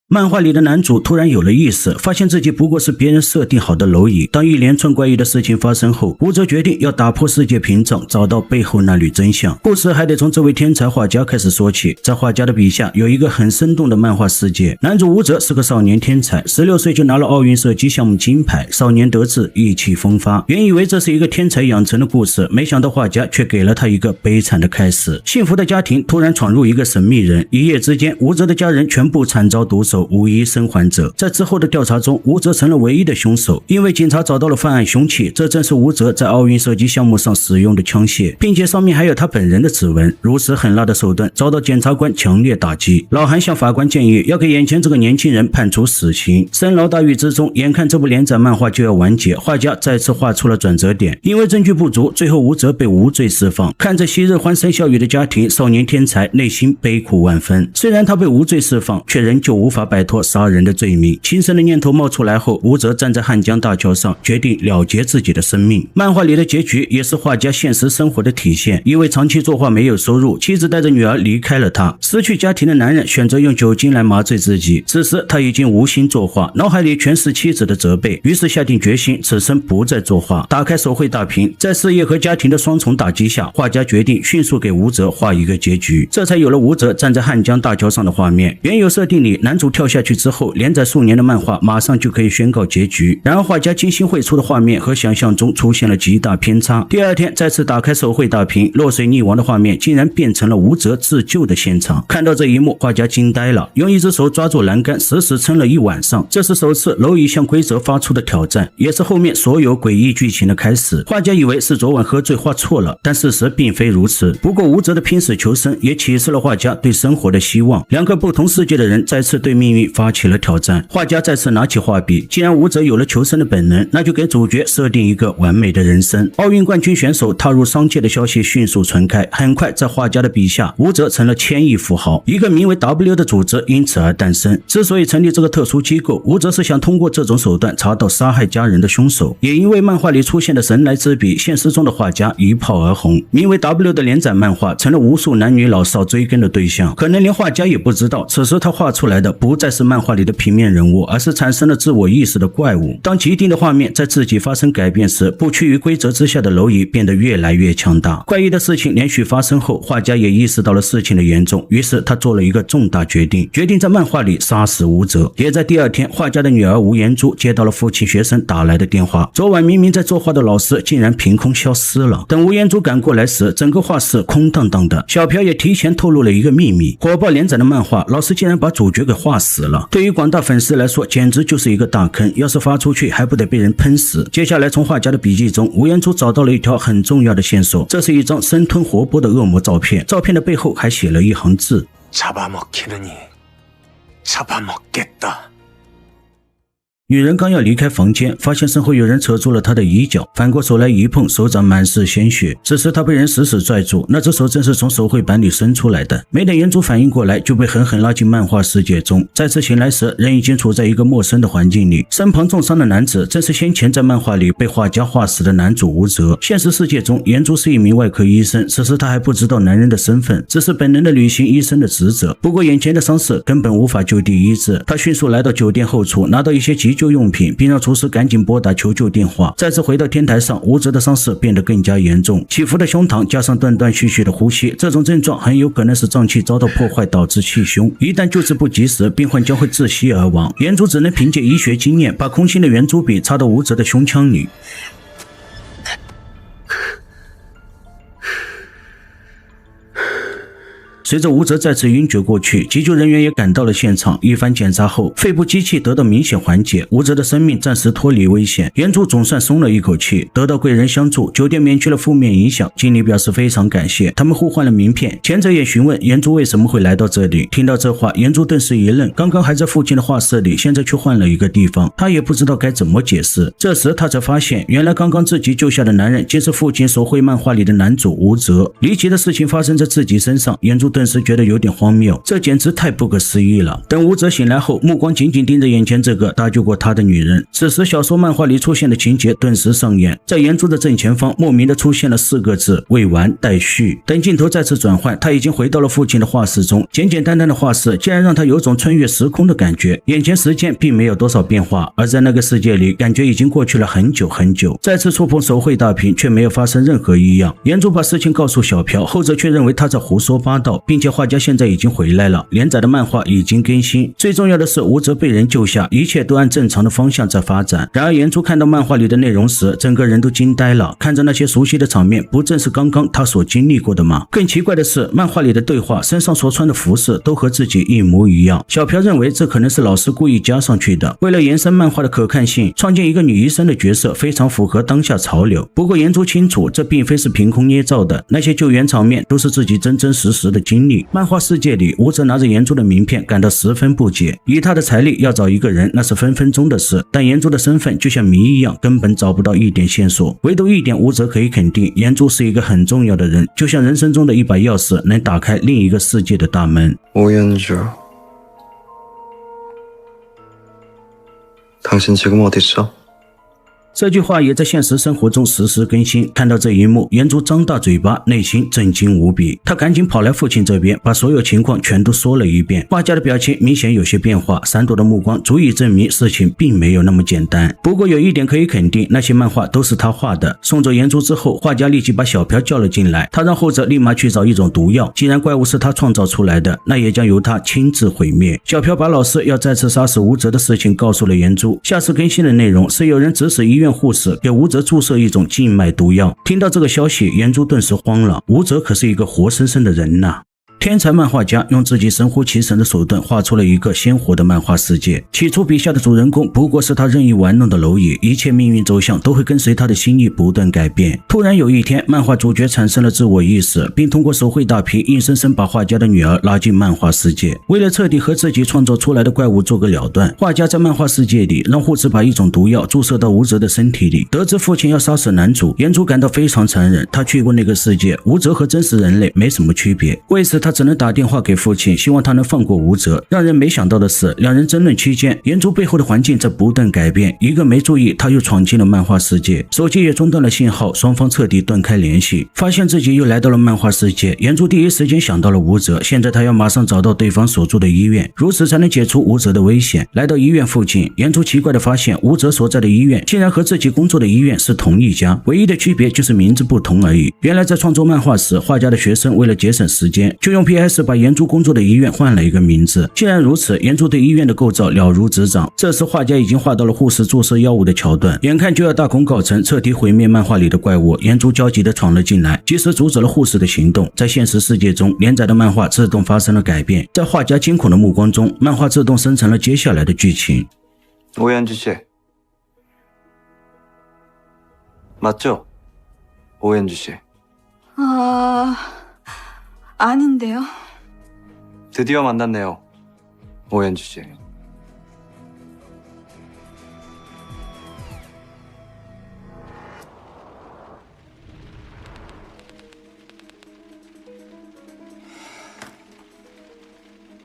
漫画里的男主突然有了意识，发现自己不过是别人设定好的蝼蚁。当一连串怪异的事情发生后，武则决定要打破世界屏障，找到背后那缕真相。故事还得从这位天才画家开始说起。在画家的笔下，有一个很生动的漫画世界。男主武则是个少年天才，16岁就拿了奥运射击项目金牌，少年得志，意气风发。原以为这是一个天才养成的故事，没想到画家却给了他一个悲惨的开始。幸福的家庭突然闯入一个神秘人，一夜之间，武则的家人全部惨遭毒手，无一生还者。在之后的调查中，武则成了唯一的凶手，因为警察找到了犯案凶器，这正是武则在奥运射击项目上使用的枪械，并且上面还有他本人的指纹。如此狠辣的手段遭到检察官强烈打击。老韩向法官建议要给眼前这个年轻人判处死刑。深牢大狱之中，眼看这部连载漫画就要完结，画家再次画出了转折点。因为证据不足，最后武则被无罪释放。看着昔日欢声笑语的家庭，少年天才内心悲苦万分。虽然他被无罪释放，却仍旧无法摆脱杀人的罪名。轻生的念头冒出来后，武则站在汉江大桥上，决定了结自己的生命。漫画里的结局也是画家现实生活的体现。因为长期作画没有收入，妻子带着女儿离开了他。失去家庭的男人选择用酒精来麻醉自己。此时他已经无心作画，脑海里全是妻子的责备，于是下定决心此生不再作画。打开手绘大屏，在事业和家庭的双重打击下，画家决定迅速给武则画一个结局，这才有了武则站在汉江大桥上的画面。原有设定里，男主跳下去之后，连载数年的漫画马上就可以宣告结局。然而画家精心绘出的画面和想象中出现了极大偏差。第二天再次打开手绘大屏，落水溺亡的画面竟然变成了武则自救的现场。看到这一幕，画家惊呆了，用一只手抓住栏杆，死死撑了一晚上。这是首次蝼蚁向规则发出的挑战，也是后面所有诡异剧情的开始。画家以为是昨晚喝醉画错了，但事实并非如此。不过武则的拼死求生也启示了画家对生活的希望。两个不同世界的人再次对命运发起了挑战。画家再次拿起画笔，既然武则有了求生的本能，那就给主角设定一个完美的人生。奥运冠军选手踏入商界的消息迅速传开，很快在画家的笔下，武则成了千亿富豪。一个名为 W 的组织因此而诞生。之所以成立这个特殊机构，武则是想通过这种手段查到杀害家人的凶手。也因为漫画里出现的神来之笔，现实中的画家一炮而红，名为 W 的连载漫画成了无数男女老少追更的对象。可能连画家也不知道，此时他画出来的不再是漫画里的平面人物，而是产生了自我意识的怪物。当既定的画面在自己发生改变时，不屈于规则之下的蝼蚁变得越来越强大。怪异的事情连续发生后，画家也意识到了事情的严重，于是他做了一个重大决定在漫画里杀死武则。也在第二天，画家的女儿吴妍珠接到了父亲学生打来的电话，昨晚明明在作画的老师竟然凭空消失了。等吴妍珠赶过来时，整个画室空荡荡的。小朴也提前透露了一个秘密，火爆连载的漫画老师竟然把主角给画死了。对于广大粉丝来说，简直就是一个大坑，要是发出去还不得被人喷死。接下来从画家的笔记中，吴妍珠找到了一条很重要的线索，这是一张生吞活剥的恶魔照片，照片的背后还写了一行字：잡아먹겠다。女人刚要离开房间，发现身后有人扯住了她的衣角，反过手来一碰，手掌满是鲜血。此时她被人死死拽住，那只手正是从手绘板里伸出来的。没等妍珠反应过来，就被狠狠拉进漫画世界中。再次醒来时，人已经处在一个陌生的环境里，身旁重伤的男子正是先前在漫画里被画家画死的男主武则。现实世界中，妍珠是一名外科医生，此时她还不知道男人的身份，只是本能的履行医生的职责。不过眼前的伤势根本无法就地医治，她迅速来到酒店后厨，拿到一些急救用品，并让厨师赶紧拨打求救电话。再次回到天台上，武则的伤势变得更加严重，起伏的胸膛加上断断续续的呼吸，这种症状很有可能是脏器遭到破坏导致气胸，一旦救治不及时，病患将会窒息而亡。妍珠只能凭借医学经验，把空心的圆珠笔插到武则的胸腔里。随着武则再次晕厥过去，急救人员也赶到了现场。一番检查后，肺部积气得到明显缓解，武则的生命暂时脱离危险。妍珠总算松了一口气，得到贵人相助，酒店免去了负面影响。经理表示非常感谢，他们互换了名片。前者也询问妍珠为什么会来到这里。听到这话，妍珠顿时一愣，刚刚还在附近的画室里，现在却换了一个地方，她也不知道该怎么解释。这时她才发现，原来刚刚自己救下的男人竟是父亲手绘漫画里的男主武则。离奇的事情发生在自己身上，妍珠顿时觉得有点荒谬，这简直太不可思议了。等武则醒来后，目光紧紧盯着眼前这个搭救过他的女人。此时小说漫画里出现的情节顿时上演，在岩珠的正前方莫名的出现了4个字：未完待续。等镜头再次转换，他已经回到了父亲的画室中，简简单单的画室竟然让他有种穿越时空的感觉，眼前时间并没有多少变化，而在那个世界里感觉已经过去了很久很久。再次触碰手绘大屏却没有发生任何异样。岩珠把事情告诉小朴，后者却认为他在胡说八道，并且画家现在已经回来了，连载的漫画已经更新，最重要的是武则被人救下，一切都按正常的方向在发展。然而岩珠看到漫画里的内容时，整个人都惊呆了，看着那些熟悉的场面，不正是刚刚他所经历过的吗？更奇怪的是，漫画里的对话身上所穿的服饰都和自己一模一样。小朴认为这可能是老师故意加上去的，为了延伸漫画的可看性，创建一个女医生的角色非常符合当下潮流。不过岩珠清楚，这并非是凭空捏造的，那些救援场面都是自己真真实实的经历。漫画世界里，武则拿着岩珠的名片感到十分不解，以他的财力要找一个人那是分分钟的事，但岩珠的身份就像谜一样，根本找不到一点线索。唯独一点武则可以肯定，岩珠是一个很重要的人，就像人生中的一把钥匙，能打开另一个世界的大门。오연주 당신 지금 어디 있어？这句话也在现实生活中实时更新。看到这一幕，岩珠张大嘴巴，内心震惊无比。他赶紧跑来父亲这边，把所有情况全都说了一遍。画家的表情明显有些变化，闪躲的目光足以证明事情并没有那么简单。不过有一点可以肯定，那些漫画都是他画的。送走岩珠之后，画家立即把小朴叫了进来，他让后者立马去找一种毒药。既然怪物是他创造出来的，那也将由他亲自毁灭。小朴把老师要再次杀死武则的事情告诉了岩珠。下次更新的内容是有人指使医院护士给武则注射一种静脉毒药。听到这个消息，岩珠顿时慌了，武则可是一个活生生的人呐。天才漫画家用自己神乎其神的手段画出了一个鲜活的漫画世界。起初笔下的主人公不过是他任意玩弄的蝼蚁，一切命运走向都会跟随他的心意不断改变。突然有一天，漫画主角产生了自我意识，并通过手绘大屏硬生生把画家的女儿拉进漫画世界。为了彻底和自己创造出来的怪物做个了断，画家在漫画世界里让护士把一种毒药注射到武则的身体里。得知父亲要杀死男主，岩珠感到非常残忍。他去过那个世界，武则和真实人类没什么区别，为此他只能打电话给父亲，希望他能放过武则。让人没想到的是，两人争论期间，岩珠背后的环境在不断改变，一个没注意，他又闯进了漫画世界，手机也中断了信号，双方彻底断开联系。发现自己又来到了漫画世界，岩珠第一时间想到了武则，现在他要马上找到对方所住的医院，如此才能解除武则的危险。来到医院附近，岩珠奇怪地发现武则所在的医院竟然和自己工作的医院是同一家，唯一的区别就是名字不同而已。原来在创作漫画时，画家的学生为了节省时间，就用 PS 把岩珠工作的医院换了一个名字。既然如此，岩珠对医院的构造了如指掌。这时画家已经画到了护士注射药物的桥段，眼看就要大功告成，彻底毁灭漫画里的怪物。岩珠焦急地闯了进来，及时阻止了护士的行动。在现实世界中，连载的漫画自动发生了改变，在画家惊恐的目光中，漫画自动生成了接下来的剧情。오연주 씨 맞죠? 오연주 씨. 아닌데요. 드디어 만났네요. 오연주 씨.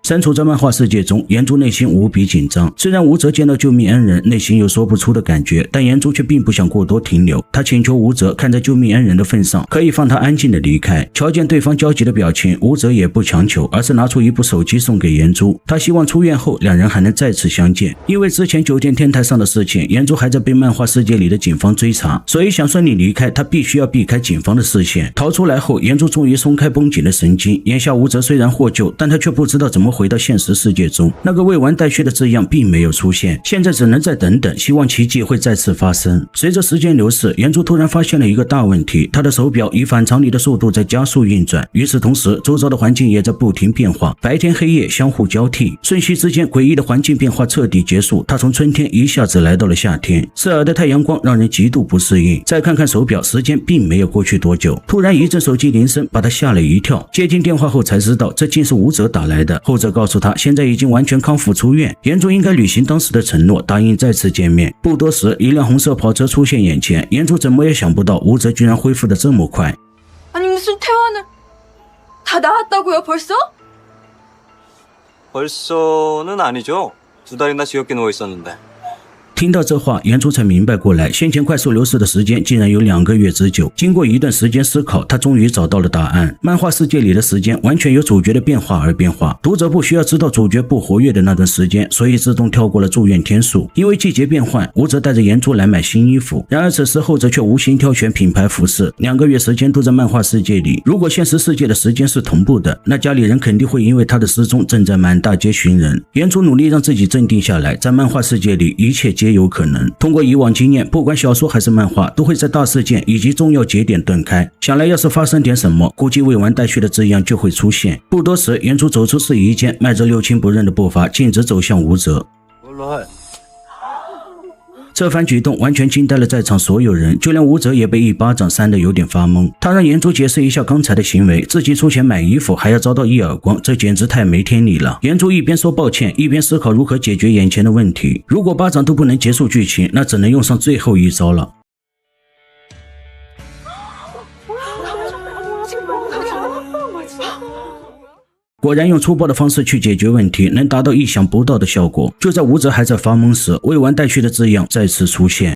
身处在漫画世界中，岩珠内心无比紧张。虽然武则见到救命恩人，内心有说不出的感觉，但岩珠却并不想过多停留。他请求武则看在救命恩人的份上，可以放他安静的离开。瞧见对方焦急的表情，武则也不强求，而是拿出一部手机送给岩珠。他希望出院后两人还能再次相见。因为之前酒店天台上的事情，岩珠还在被漫画世界里的警方追查，所以想顺利离开，他必须要避开警方的视线。逃出来后，岩珠终于松开绷紧的神经。眼下武则虽然获救，但他却不知道怎么回到现实世界中，那个未完待续的字样并没有出现，现在只能再等等，希望奇迹会再次发生。随着时间流逝，岩珠突然发现了一个大问题，他的手表以反常理的速度在加速运转，与此同时，周遭的环境也在不停变化，白天黑夜相互交替，瞬息之间，诡异的环境变化彻底结束，他从春天一下子来到了夏天，刺耳的太阳光让人极度不适应。再看看手表，时间并没有过去多久，突然一阵手机铃声把他吓了一跳，接听电话后才知道这竟是武则打来的，后者告诉他现在已经完全康复出院，岩珠应该履行当时的承诺，答应再次见面。不多时，一辆红色跑车出现眼前，岩珠怎么也想不到武则居然恢复得这么快。아니 무슨 퇴원을 다 나왔다고요, 벌써? 벌써는 아니죠. 2달이나 지겹게 누워 있었는데. 听到这话，严珠才明白过来，先前快速流逝的时间竟然有2个月之久。经过一段时间思考，他终于找到了答案。漫画世界里的时间完全由主角的变化而变化，读者不需要知道主角不活跃的那段时间，所以自动跳过了住院天数。因为季节变换，武则带着严珠来买新衣服，然而此时后者却无心挑选品牌服饰。2个月时间都在漫画世界里，如果现实世界的时间是同步的，那家里人肯定会因为他的失踪正在满大街寻人。严珠努力让自己镇定下来，在漫画世界里一切皆有可能。通过以往经验，不管小说还是漫画，都会在大事件以及重要节点断开。想来要是发生点什么，估计未完待续的字样就会出现。不多时，严珠走出试衣间，迈着六亲不认的步伐，径直走向武则。这番举动完全惊呆了在场所有人，就连武则也被一巴掌扇得有点发懵。他让严珠解释一下刚才的行为，自己出钱买衣服还要遭到一耳光，这简直太没天理了。严珠一边说抱歉，一边思考如何解决眼前的问题。如果巴掌都不能结束剧情，那只能用上最后一招了。果然用粗暴的方式去解决问题，能达到意想不到的效果。就在武则还在发懵时，未完待续的字样再次出现。